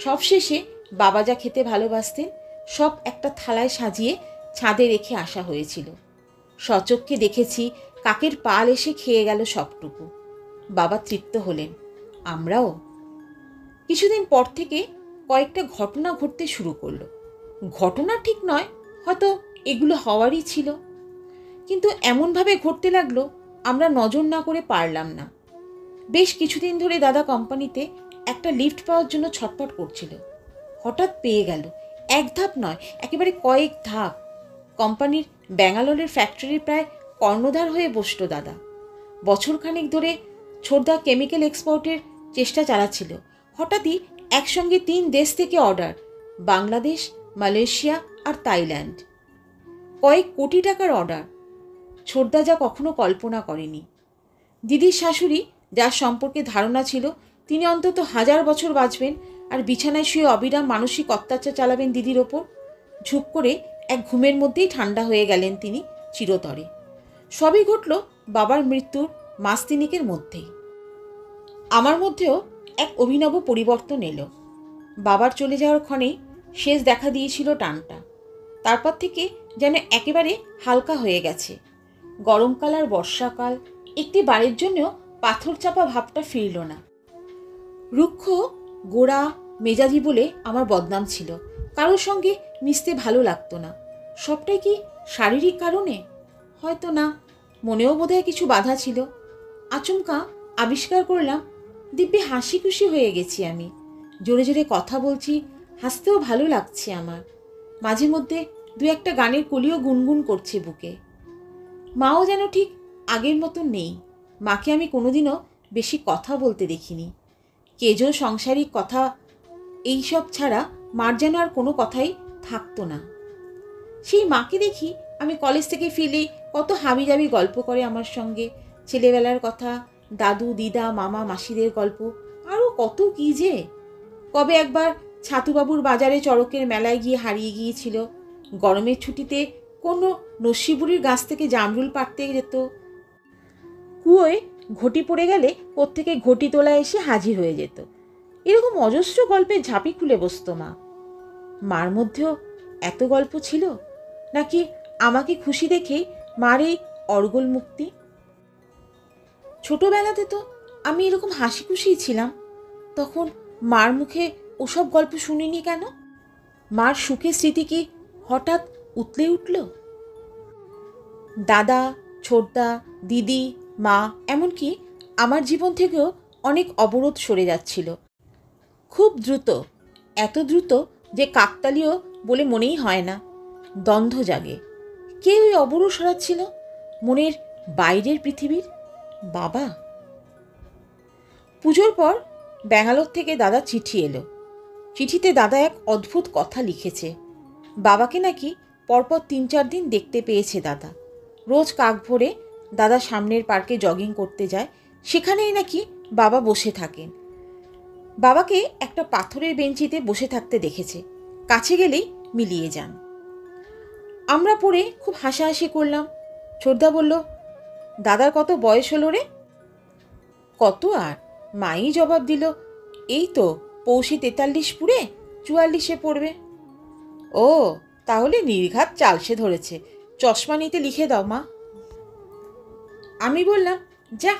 সবশেষে বাবা যা খেতে ভালোবাসতেন সব একটা থালায় সাজিয়ে ছাদে রেখে আসা হয়েছিল। সচক্ষে দেখেছি কাকের পাল এসে খেয়ে গেল সবটুকু। বাবা তৃপ্ত হলেন, আমরাও। কিছুদিন পর থেকে কয়েকটা ঘটনা ঘটতে শুরু করলো। ঘটনা ঠিক নয়, হয়তো এগুলো হওয়ারই ছিল, কিন্তু এমনভাবে ঘটতে লাগলো আমরা নজর না করে পারলাম না। বেশ কিছুদিন ধরে দাদা কোম্পানিতে একটা লিফট পাওয়ার জন্য ছটফট করছিল। হঠাৎ পেয়ে গেল। 1 ধাপ নয়, একেবারে কয়েক ধাপ। কোম্পানির ব্যাঙ্গালোরের ফ্যাক্টরির প্রায় কর্ণধার হয়ে বসল দাদা। বছরখানেক ধরে ছোটদা কেমিক্যাল এক্সপোর্টের চেষ্টা চালাচ্ছিল। হঠাৎই একসঙ্গে 3 দেশ থেকে অর্ডার, বাংলাদেশ, মালয়েশিয়া আর থাইল্যান্ড। কয়েক কোটি টাকার অর্ডার। ছোটদা যা কখনো কল্পনা করেনি। দিদির শাশুড়ি, যার সম্পর্কে ধারণা ছিল তিনি অন্তত 1000 বছর বাঁচবেন আর বিছানায় শুয়ে অবিরাম মানসিক অত্যাচার চালাবেন দিদির ওপর, ঝুপ করে এক ঘুমের মধ্যেই ঠান্ডা হয়ে গেলেন তিনি চিরতরে। সবই ঘটল বাবার মৃত্যুর মাস তিনেকের মধ্যেই। আমার মধ্যেও এক অভিনব পরিবর্তন এলো। বাবার চলে যাওয়ার ক্ষণেই শেষ দেখা দিয়েছিল টানটা। তারপর থেকে যেন একেবারে হালকা হয়ে গেছে। গরমকাল আর বর্ষাকাল, একটি বারের জন্যও পাথর চাপা ভাবটা ফিরল না। রুক্ষ, গোড়া, মেজাজি বলে আমার বদনাম ছিল। কারোর সঙ্গে মিশতে ভালো লাগতো না। সবটাই কি শারীরিক কারণে? হয়তো না, মনেও বোধহয় কিছু বাধা ছিল। আচমকা আবিষ্কার করলাম দিব্যি হাসি খুশি হয়ে গেছি আমি। জোরে জোরে কথা বলছি, হাসতেও ভালো লাগছে আমার। মাঝে মধ্যে 2-1টা গানের কলিও গুনগুন করছে বুকে। মাও যেন ঠিক আগের মতন নেই। মাকে আমি কোনোদিনও বেশি কথা বলতে দেখিনি। কেজো সাংসারিক কথা এইসব ছাড়া মার যেন আর কোনো কথাই থাকতো না। সেই মাকে দেখি আমি কলেজ থেকে ফিরলেই কত হাবিজাবি গল্প করে আমার সঙ্গে। ছেলেবেলার কথা, দাদু, দিদা, মামা, মাসিদের গল্প, আরও কত কী যে। কবে একবার ছাতুবাবুর বাজারে চড়কের মেলায় গিয়ে হারিয়ে গিয়েছিল। গরমের ছুটিতে কোনো নসিবুড়ির গাছ থেকে জামরুল পাড়তে যেত। কুয়োয় ঘটি পড়ে গেলে কোত্থেকে ঘটি তোলা এসে হাজির হয়ে যেত। এরকম অজস্র গল্পের ঝাঁপি খুলে বসত মা। মার মধ্যেও এত গল্প ছিল, নাকি আমাকে খুশি দেখেই মার এই অর্গল মুক্তি? ছোটবেলাতে তো আমি এরকম হাসি খুশিই ছিলাম। তখন মার মুখে ওসব গল্প শুনিনি কেন? মার সুখের স্মৃতি কি হঠাৎ উতলে উঠল? দাদা, ছোটদা, দিদি, মা, এমনকি আমার জীবন থেকেও অনেক অবরোধ সরে যাচ্ছিল খুব দ্রুত। এত দ্রুত যে কাকতালীয় বলে মনেই হয় না। দ্বন্দ্ব জাগে। কে ওই অবরোধ সরাচ্ছিল? মনের বাইরের পৃথিবীর বাবা। পুজোর পর ব্যাঙ্গালোর থেকে দাদা চিঠি এলো। চিঠিতে দাদা এক অদ্ভুত কথা লিখেছে। বাবাকে নাকি পরপর 3-4 দিন দেখতে পেয়েছে দাদা। রোজ কাক ভোরে দাদা সামনের পার্কে জগিং করতে যায়, সেখানেই নাকি বাবা বসে থাকেন। বাবাকে একটা পাথরের বেঞ্চিতে বসে থাকতে দেখেছে। কাছে গেলেই মিলিয়ে যান। আমরা পড়ে খুব হাসাহাসি করলাম। ছোটদা বলল, দাদার কত বয়স হলো রে? কত আর? মাই জবাব দিল, এই তো পৌষে 43 পুরে 44-এ পড়বে। ও, তাহলে নির্ঘাত চালসে ধরেছে। চশমা নিতে লিখে দাও মা। আমি বললাম, যা,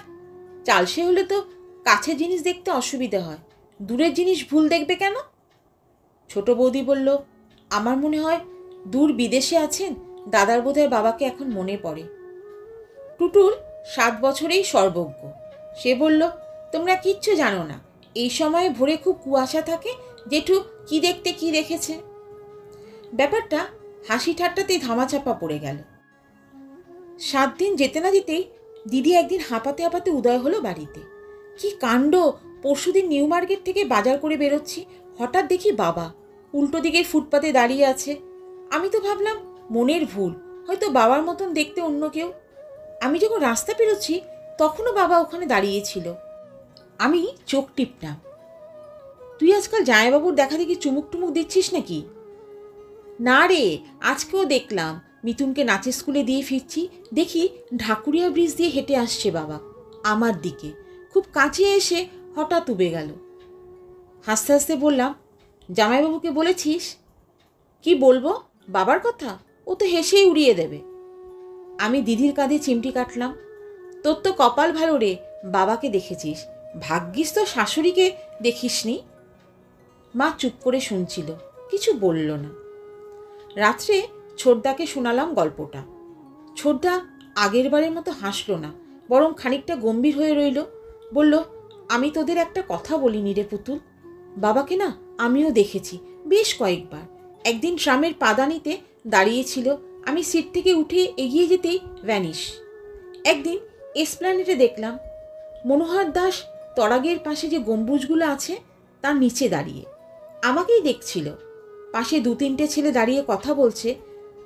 চালসে হলে তো কাছের জিনিস দেখতে অসুবিধা হয়, দূরের জিনিস ভুল দেখবে কেন? ছোট বৌদি বলল, আমার মনে হয় দূর বিদেশে আছেন দাদার বোধহয় বাবাকে এখন মনে পড়ে। টুটুল 7 বছরেই সর্বজ্ঞ। সে বলল, তোমরা কিচ্ছু জানো না, এই সময়ে ভোরে খুব কুয়াশা থাকে, জেঠু কি দেখতে কি দেখেছে। ব্যাপারটা হাসি ঠাট্টাতেই ধামাচাপা পড়ে গেল। 7 দিন যেতে না যেতেই দিদি একদিন হাঁপাতে হাঁপাতে উদয় হলো বাড়িতে। কি কাণ্ড! পরশুদিন নিউ মার্কেট থেকে বাজার করে বেরোচ্ছি, হঠাৎ দেখি বাবা উল্টো দিকের ফুটপাতে দাঁড়িয়ে আছে। আমি তো ভাবলাম মনের ভুল, হয়তো বাবার মতন দেখতে অন্য কেউ। আমি যখন রাস্তা পেরোচ্ছি তখনও বাবা ওখানে দাঁড়িয়েছিল। আমি চোখ টিপলাম। তুই আজকাল জামাইবাবুর দেখা দেখি চুমুক টুমুক দিচ্ছিস নাকি? না রে, আজকেও দেখলাম মিথুনকে নাচের স্কুলে দিয়ে ফিরছি, দেখি ঢাকুরিয়া ব্রিজ দিয়ে হেঁটে আসছে বাবা আমার দিকে। খুব কাছে এসে হঠাৎ উবে গেল। হাসতে হাসতে বললাম, জামাইবাবুকে বলেছিস? কি বলবো, বাবার কথা ও তো হেসেই উড়িয়ে দেবে। আমি দিদির কাঁধে চিমটি কাটলাম। তোর তো কপাল ভালো রে, বাবাকে দেখেছিস, ভাগ্যিস তো শাশুড়িকে দেখিসনি। মা চুপ করে শুনছিল, কিছু বলল না। রাত্রে ছোটদাকে শোনালাম গল্পটা। ছোটদা আগের বারের মতো হাসল না, বরং খানিকটা গম্ভীর হয়ে রইল। বলল, আমি তোদের একটা কথা বলিনি রে পুতুল, বাবাকে না আমিও দেখেছি বেশ কয়েকবার। একদিন ট্রামের পাদানিতে দাঁড়িয়েছিল, আমি সিট থেকে উঠে এগিয়ে যেতেই ভ্যানিশ। একদিন এসপ্ল্যানেডে দেখলাম মনোহর দাস তরাগের পাশে যে গম্বুজগুলো আছে তার নিচে দাঁড়িয়ে আমাকেই দেখছিল। পাশে 2-3টে ছেলে দাঁড়িয়ে কথা বলছে,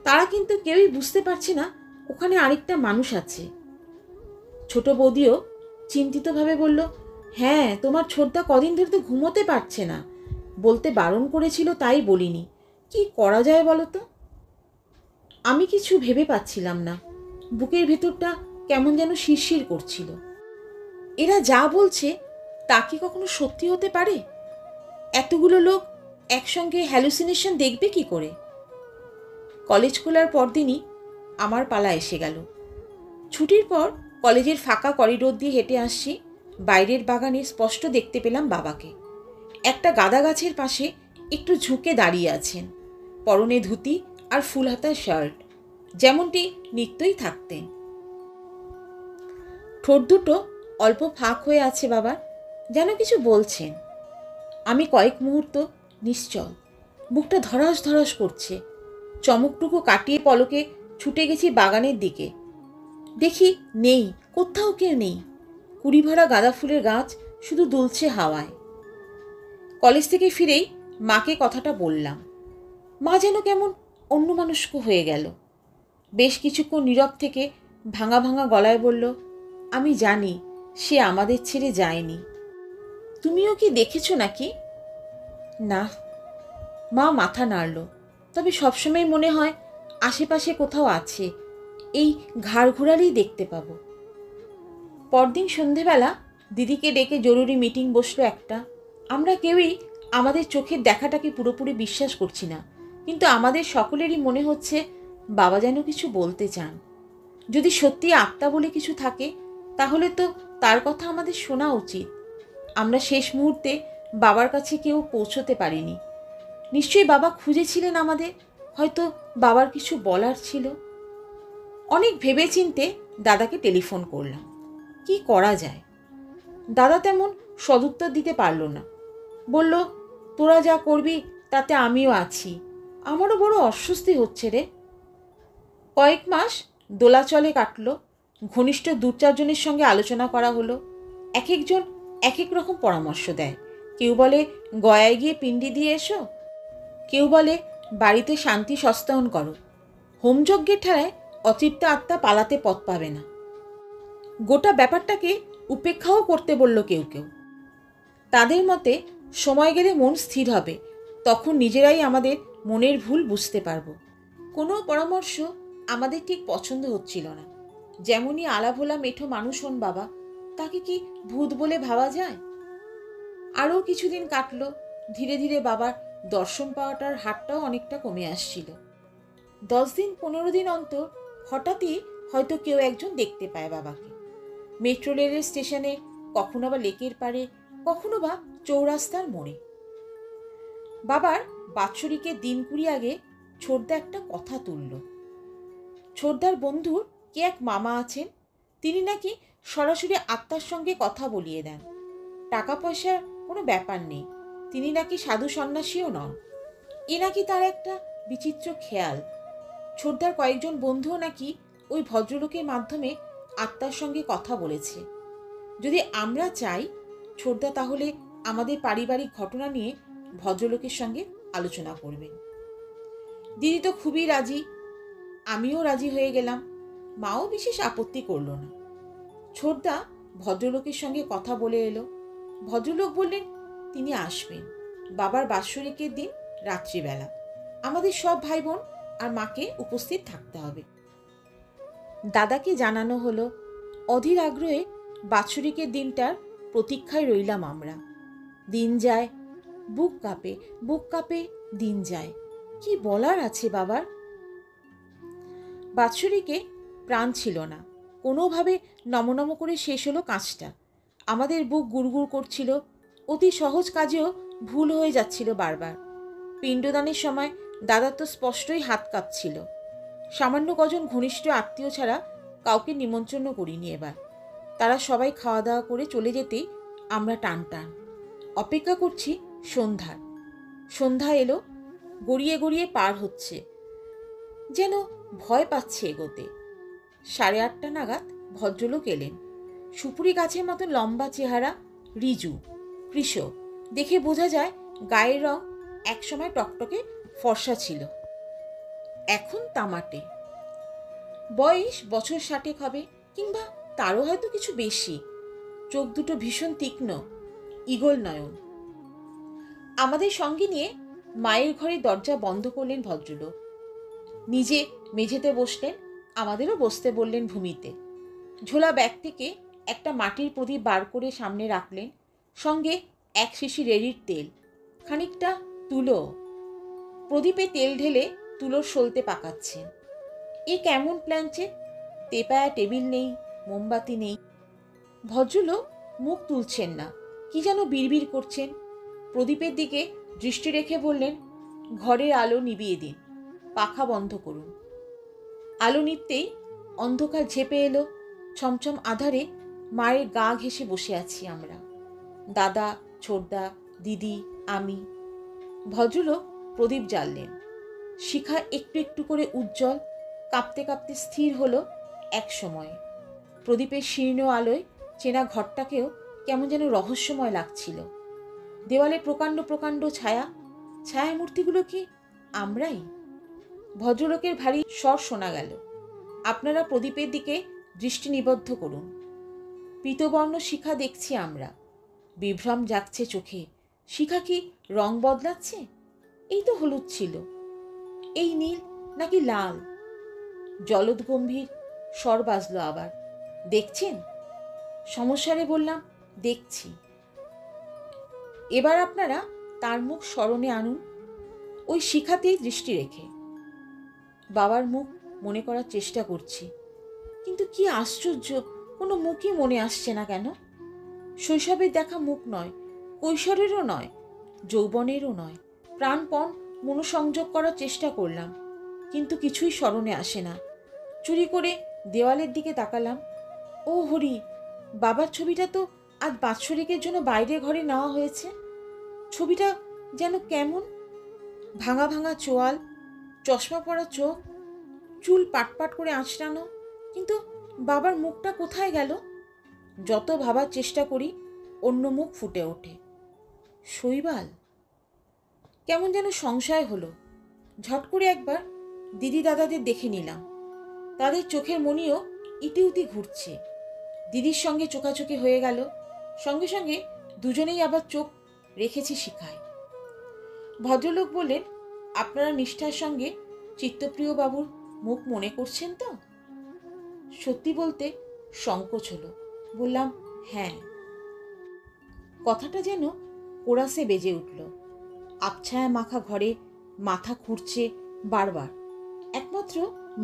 তারা কিন্তু কেউই বুঝতে পারছে না ওখানে আরেকটা মানুষ আছে। ছোট বৌদিও চিন্তিতভাবে বলল, হ্যাঁ, তোমার ছোটদা কদিন ধরে তো ঘুমোতে পারছে না, বলতে বারণ করেছিল তাই বলিনি। কি করা যায় বলো তো? আমি কিছু ভেবে পাচ্ছিলাম না। বুকের ভেতরটা কেমন যেন শিরশির করছিল। এরা যা বলছে তা কি কখনো সত্যি হতে পারে? এতগুলো লোক একসঙ্গে হ্যালুসিনেশন দেখবে কি করে? কলেজ খোলার পরদিনই আমার পালা এসে গেল। ছুটির পর কলেজের ফাঁকা করিডোর দিয়ে হেঁটে আসছি। বাইরের বাগানে স্পষ্ট দেখতে পেলাম বাবাকে। একটা গাঁদা গাছের পাশে একটু ঝুঁকে দাঁড়িয়ে আছেন, পরনে ধুতি আর ফুল হাতা শার্ট, যেমনটি নিত্যই থাকতেন। ঠোঁট দুটো অল্প ফাঁক হয়ে আছে বাবার, যেন কিছু বলছেন। আমি কয়েক মুহূর্ত নিশ্চল, বুকটা ধরাস ধরাস করছে। চমকটুকু কাটিয়ে পলকে ছুটে গেছি বাগানের দিকে। দেখি নেই, কোথাও কেউ নেই। কুড়ি ভরা গাঁদা ফুলের গাছ শুধু দুলছে হাওয়ায়। কলেজ থেকে ফিরেই মাকে কথাটা বললাম। মা যেন কেমন অন্যমনস্ক হয়ে গেল। বেশ কিছুক্ষণ নীরব থেকে ভাঙা ভাঙা গলায় বলল, আমি জানি সে আমাদের ছেড়ে যায়নি। তুমিও কি দেখেছো নাকি? না। মা মাথা নাড়ল। তবে সবসময় মনে হয় আশেপাশে কোথাও আছে, এই ঘাড় ঘোরালেই দেখতে পাবো। পরদিন সন্ধেবেলা দিদিকে ডেকে জরুরি মিটিং বসলো একটা। আমরা কেউই আমাদের চোখের দেখাটাকে পুরোপুরি বিশ্বাস করছি না, কিন্তু আমাদের সকলেরই মনে হচ্ছে বাবা যেন কিছু বলতে চান। যদি সত্যি আত্মা বলে কিছু থাকে তাহলে তো তার কথা আমাদের শোনা উচিত। আমরা শেষ মুহূর্তে বাবার কাছে কেউ পৌঁছতে পারিনি। নিশ্চয়ই বাবা খুঁজেছিলেন আমাদের, হয়তো বাবার কিছু বলার ছিল। অনেক ভেবেচিন্তে দাদাকে টেলিফোন করলাম। কি করা যায়? দাদা তেমন সদুত্তর দিতে পারল না। বলল, তোরা যা করবি তাতে আমিও আছি। আমারও বড় অস্বস্তি হচ্ছে রে। কয়েক মাস দোলাচলে কাটল। ঘনিষ্ঠ 2-4 জনের সঙ্গে আলোচনা করা হলো। এক একজন এক এক রকম পরামর্শ দেয়। কেউ বলে গয়ায় গিয়ে পিণ্ডি দিয়ে এসো, কেউ বলে বাড়িতে শান্তি সস্তায়ন করো, হোমযজ্ঞের ঠেলায় অতৃপ্ত আত্মা পালাতে পথ পাবে না। গোটা ব্যাপারটাকে উপেক্ষাও করতে বলল কেউ কেউ। তাদের মতে সময় গেলে মন স্থির হবে, তখন নিজেরাই আমাদের মনের ভুল বুঝতে পারব। কোনো পরামর্শ আমাদের ঠিক পছন্দ হচ্ছিল না। যেমনই আলাভোলা মেঠো মানুষ হন বাবা, তাকে কি ভূত বলে ভাবা যায়? আরও কিছুদিন কাটলো। ধীরে ধীরে বাবার দর্শন পাওয়াটার হারটাও অনেকটা কমে আসছিল। 10 দিন 15 দিন অন্তর হঠাৎই হয়তো কেউ একজন দেখতে পায় বাবাকে। মেট্রো রেলের স্টেশনে, কখনো বা লেকের পাড়ে, কখনো বা চৌরাস্তার মোড়ে। বাবার বাৎসরিকের দিন 20 আগে ছোটদা একটা কথা তুলল। ছোটদার বন্ধুর কে এক মামা আছেন, তিনি নাকি সরাসরি আত্মার সঙ্গে কথা বলিয়ে দেন। টাকা পয়সার কোনো ব্যাপার নেই, তিনি নাকি সাধু সন্ন্যাসীও নন। এ নাকি তার একটা বিচিত্র খেয়াল। ছোটদার কয়েকজন বন্ধুও নাকি ওই ভদ্রলোকের মাধ্যমে আত্মার সঙ্গে কথা বলেছে। যদি আমরা চাই, ছোটদা তাহলে আমাদের পারিবারিক ঘটনা নিয়ে ভদ্রলোকের সঙ্গে আলোচনা করবেন। দিদি তো খুবই রাজি, আমিও রাজি হয়ে গেলাম। মাও বিশেষ আপত্তি করল না। ছোটদা ভদ্রলোকের সঙ্গে কথা বলে এলো। ভদ্রলোক বললেন তিনি আসবেন বাবার বাৎসরিকের দিন রাত্রিবেলা। আমাদের সব ভাই বোন আর মাকে উপস্থিত থাকতে হবে। দাদাকে জানানো হলো। অধীর আগ্রহে বাৎসরিকের দিনটার প্রতীক্ষায় রইলাম আমরা। দিন যায়, বুক কাঁপে, বুক কাঁপে, দিন যায়। কি বলার আছে বাবার? বাৎসরিকে প্রাণ ছিল না। কোনোভাবে নমনম করে শেষ হলো কাজটা। আমাদের বুক গুড়গুড় করছিল। অতি সহজ কাজেও ভুল হয়ে যাচ্ছিল বারবার। পিণ্ডদানের সময় দাদার তো স্পষ্টই হাত কাঁপছিল। সামান্য কজন ঘনিষ্ঠ আত্মীয় ছাড়া কাউকে নিমন্ত্রণ করিনি এবার। তারা সবাই খাওয়া দাওয়া করে চলে যেতেই আমরা টান টান অপেক্ষা করছি সন্ধ্যার। সন্ধ্যা এলো, গড়িয়ে গড়িয়ে পার হচ্ছে। যেন ভয় পাচ্ছে এগোতে। 8:30 নাগাদ ভদ্রলোক এলেন। সুপুরি গাছের মতো লম্বা চেহারা, রিজু, কৃষ। দেখে বোঝা যায় গায়ের রং একসময় টকটকে ফর্সা ছিল, এখন তামাটে। বয়স বছর 60 হবে, কিংবা তারও হয়তো কিছু বেশি। চোখ দুটো ভীষণ তীক্ষ্ণ, ঈগল নয়ন। আমাদের সঙ্গে নিয়ে মায়ের ঘরে দরজা বন্ধ করলেন ভদ্রলোক। নিজে মেঝেতে বসলেন, আমাদেরও বসতে বললেন ভূমিতে। ঝোলা ব্যাগ থেকে একটা মাটির প্রদীপ বার করে সামনে রাখলেন, সঙ্গে 1 শিশি রেড়ির তেল, খানিকটা তুলো। প্রদীপে তেল ঢেলে তুলোর সলতে পাকাচ্ছেন। এ কেমন প্ল্যানচে? তেপায়া টেবিল নেই, মোমবাতি নেই। ভদ্রলোক মুখ তুলছেন না, কি যেন বিড়বিড় করছেন। প্রদীপের দিকে দৃষ্টি রেখে বললেন, ঘরের আলো নিভিয়ে দিন, পাখা বন্ধ করুন। আলো নিভতেই অন্ধকার ঝেপে এলো। ছমছম আধারে মায়ের গা ঘেঁষে বসে আছি আমরা, দাদা, ছোটদা, দিদি, আমি। ভদ্রলোক প্রদীপ জ্বাললেন। শিখা একটু একটু করে উজ্জ্বল, কাঁপতে কাঁপতে স্থির হলো এক সময়ে। প্রদীপের শীর্ণ আলোয় চেনা ঘরটাকেও কেমন যেন রহস্যময় লাগছিল। দেওয়ালে প্রকাণ্ড প্রকাণ্ড ছায়া, ছায়ামূর্তিগুলো কি আমরাই? ভদ্রলোকের ভারী স্বর শোনা গেল, আপনারা প্রদীপের দিকে দৃষ্টি নিবদ্ধ করুন। পীতবর্ণ শিখা দেখছি আমরা, বিভ্রম জাগছে চোখে। শিখা কি রং বদলাচ্ছে? এই তো হলুদ ছিল, এই নীল নাকি লাল? জলদগম্ভীর স্বর বাজলো আবার, দেখছেন? সমস্যারে বললাম, দেখছি। এবার আপনারা তার মুখ স্মরণে আনুন, ওই শিখাতেই দৃষ্টি রেখে। বাবার মুখ মনে করার চেষ্টা করছি, কিন্তু কি আশ্চর্য, কোনো মুখই মনে আসছে না কেন? শৈশবের দেখা মুখ নয়, কৈশোরেরও নয়, যৌবনেরও নয়। প্রাণপণ মনোসংযোগ করার চেষ্টা করলাম, কিন্তু কিছুই স্মরণে আসে না। চুরি করে দেওয়ালের দিকে তাকালাম। ও হরি, বাবার ছবিটা তো আজ বাৎসরিকের জন্য বাইরের ঘরে নেওয়া হয়েছে। ছবিটা যেন কেমন ভাঙা ভাঙা চোয়াল, চশমা পরা চোখ, চুল পাটপাট করে আঁচড়ানো, কিন্তু বাবার মুখটা কোথায় গেল? যত ভাবার চেষ্টা করি অন্য মুখ ফুটে ওঠে, শৈবাল। কেমন যেন সংশয় হলো। ঝট করে একবার দিদি দাদাদের দেখে নিলাম। তাদের চোখের মণিও ইতিউতি ঘুরছে। দিদির সঙ্গে চোখাচোখি হয়ে গেল, সঙ্গে সঙ্গে দুজনেই আবার চোখ রেখেছি শিখায়। ভদ্রলোক বললেন, আপনারা নিষ্ঠার সঙ্গে চিত্তপ্রিয় বাবুর মুখ মনে করছেন তো? সত্যি বলতে সংকোচ হলো। বললাম, হ্যাঁ। কথাটা যেন কোরাসে বেজে উঠল। আবছায়া মাখা ঘরে মাথা খুঁড়ছে বারবার। একমাত্র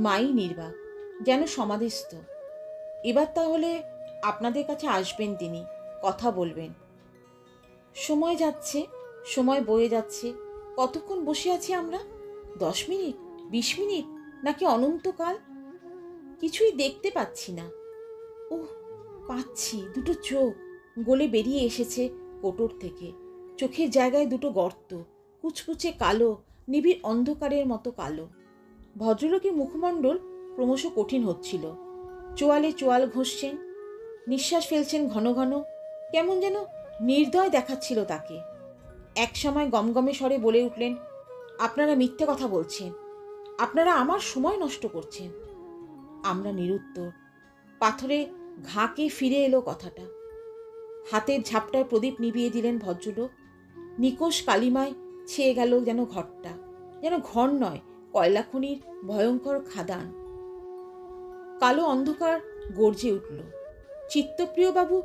মাই নির্বাক, যেন সমাধিস্থ। এবার তাহলে আপনাদের কাছে আসবেন তিনি, কথা বলবেন। সময় যাচ্ছে, সময় বয়ে যাচ্ছে। কতক্ষণ বসে আছি আমরা? 10 মিনিট, 20 মিনিট, নাকি অনন্তকাল? কিছুই দেখতে পাচ্ছি না। ওহ, পাচ্ছি, দুটো চোখ গলে বেরিয়ে এসেছে কোটর থেকে। চোখের জায়গায় দুটো গর্ত, কুচকুচে কালো, নিবিড় অন্ধকারের মতো কালো। ভদ্রলোকের মুখমণ্ডল ক্রমশ কঠিন হচ্ছিল। চোয়ালে চোয়াল ঘষছেন, নিঃশ্বাস ফেলছেন ঘন ঘন। কেমন যেন নির্দয় দেখাচ্ছিল তাকে। এক সময় গমগমে স্বরে বলে উঠলেন, আপনারা মিথ্যে কথা বলছেন, আপনারা আমার সময় নষ্ট করছেন। আমরা নিরুত্তর। পাথরে ঘাকে ফিরে এলো কথাটা। হাতের ঝাপটায় প্রদীপ নিভিয়ে দিলেন ভদ্রলোক। নিকোষ কালিমায় ছেয়ে গেল যেন ঘরটা, যেন ঘর নয়, কয়লা খনির ভয়ঙ্কর খাদান। কালো অন্ধকার গর্জে উঠল। চিত্তপ্রিয় বাবু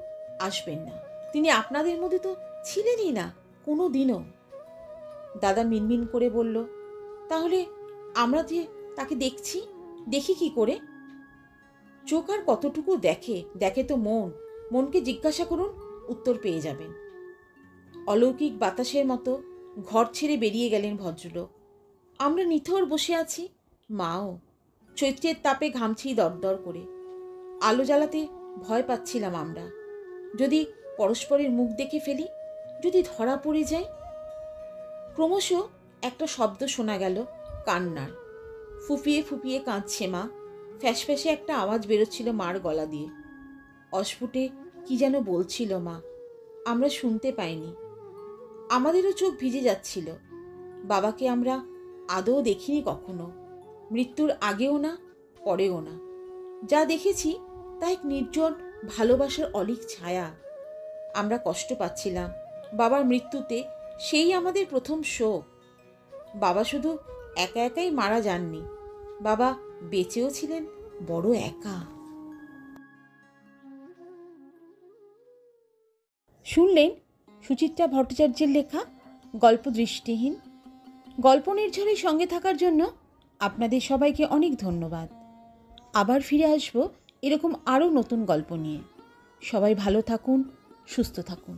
আসবেন না, তিনি আপনাদের মধ্যে তো ছিলেনই না কোনো দিনও। দাদা মিনমিন করে বলল, তাহলে আমরা যে তাকে দেখছি, দেখি কি করে? চোখ আর কতটুকু দেখে, দেখে তো মন। মনকে জিজ্ঞাসা করুন, উত্তর পেয়ে যাবেন। অলৌকিক বাতাসের মতো ঘর ছেড়ে বেরিয়ে গেলেন ভদ্রলোক। আমরা নিথর বসে আছি, মাও। চৈত্রের তাপে ঘামছি দরদর করে। আলো জ্বালাতে ভয় পাচ্ছিলাম আমরা। যদি পরস্পরের মুখ দেখে ফেলি, যদি ধরা পড়ে যায়। ক্রমশ একটা শব্দ শোনা গেল, কান্নার। ফুপিয়ে ফুপিয়ে কাঁদছে মা। ফ্যাসফ্যাসে একটা আওয়াজ বেরোচ্ছিল মার গলা দিয়ে। অস্ফুটে কি যেন বলছিল মা, আমরা শুনতে পাইনি। আমাদেরও চোখ ভিজে যাচ্ছিল। বাবাকে আমরা আদৌ দেখিনি কখনো, মৃত্যুর আগেও না, পরেও না। যা দেখেছি তা এক নির্জন ভালোবাসার অলীক ছায়া। আমরা কষ্ট পাচ্ছিলাম বাবার মৃত্যুতে, সেই আমাদের প্রথম শোক। বাবা শুধু একা একাই মারা যাননি, বাবা বেঁচেও ছিলেন বড় একা। শুনলেন সুচিত্রা ভট্টাচার্যের লেখা গল্প দৃষ্টিহীন। গল্প নির্ঝরের সঙ্গে থাকার জন্য আপনাদের সবাইকে অনেক ধন্যবাদ। আবার ফিরে আসবো এরকম আরও নতুন গল্প নিয়ে। সবাই ভালো থাকুন, সুস্থ থাকুন।